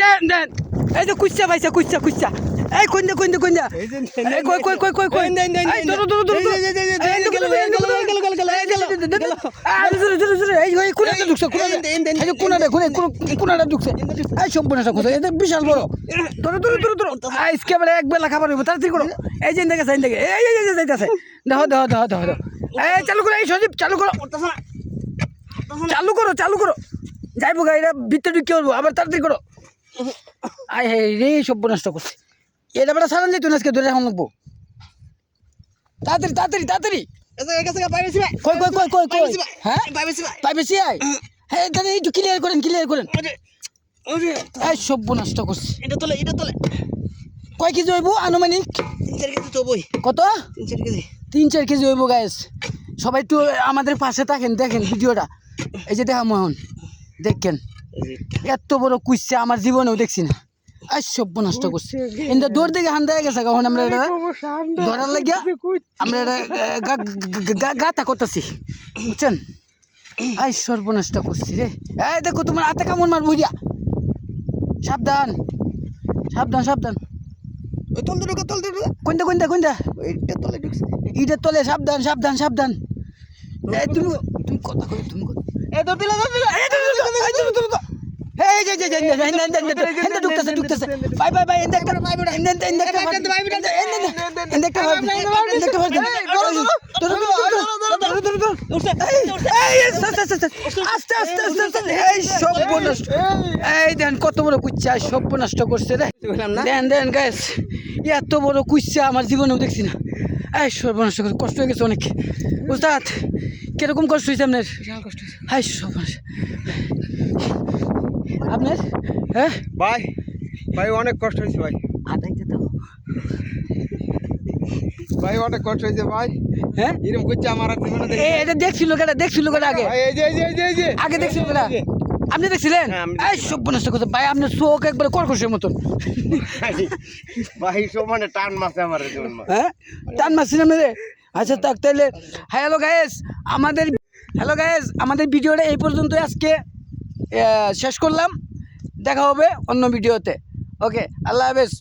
দেন দেন এই যে কুচ্চা পাইছে কুচ্চা কুচ্চা এই কোন দে কই ধরো ধরো ধরো কোনাটা ঢুকছে এই সম্পূর্ণ বিশাল বড় ধরো ধরো ধরো ধরো আজকে এক বেলা খাবার হইব তাড়াতাড়ি করো এই যে দেখে এই যাইতেছে দেখো দেখো দেখো দেখো দেখো এই চালু করো এই সজীব চালু করো চালু করো যাইবো গাড়িটা ভিতরে ঢুকে করবো আবার তাড়াতাড়ি করো আয় হে রে সব নষ্ট করছে এটা বেটা সারান যেত না আজকে ধরে এখন লাগবো তাড়াতাড়ি তাড়াতাড়ি তাড়াতাড়ি কই হ্যাঁ পাইবেছি আয় হ্যাঁ দাদা একটু ক্লিয়ার করেন এই সব নষ্ট করছে এটা তোলে কয় কেজি হইব আনুমানিক 3-4 কেজি তো বই কত 3-4 কেজি 3-4 কেজি হইব গাইস সবাই একটু আমাদের পাশে থাকেন দেখেন ভিডিওটা এই যে দেখা মোহন দেখেন এত বড় কুইসা আমার জীবনেও দেখছি না আর সব নষ্ট করছে কিন্তু দৌড় দিকে হান দেয়া গেছে কখন আমরা এটা ধরার লাগিয়া আমরা এটা গাতা করতেছি বুঝছেন আই সর্বনষ্ট করছি রে এই দেখো তোমার হাতে কেমন মারবো দিয়া সাবধান সাবধান সাবধান ওই তল দে কোনটা এইটা তলে ঢুকছে ইটা তলে সাবধান সাবধান সাবধান এই তুমি কথা কই তুমি এই তো দিলা এই যে ঢুকতেছে বাই দেখতে কত বড় কুচ্চা সব নষ্ট করছে রে দেন গাইস এত বড় কুচ্চা আমার জীবনেও দেখছি না এই সর্বনষ্ট করছে কষ্ট হয়ে গেছে অনেক উস্তাদ কিরকম কষ্ট হয়েছে আপনার হাই সর্বনাশ আপনার হ্যাঁ ভাই অনেক কষ্ট হয়েছে ভাই ভাই অনেক কষ্ট হয়েছে ভাই হ্যাঁ এরকম করছে আমার এটা দেখছিল কেটা আগে আগে দেখছিল কেটা আপনি দেখছিলেন এই সব নষ্ট করছে ভাই আপনার চোখ একবারে কর্কশের মতন ভাই সমানে টান মারছে আমার হ্যাঁ টান মারছি না মেরে আচ্ছা তাক তাহলে হ্যালো গাইস আমাদের ভিডিওটা এই পর্যন্ত আজকে শেষ করলাম দেখা হবে অন্য ভিডিওতে ওকে আল্লাহ হাফেজ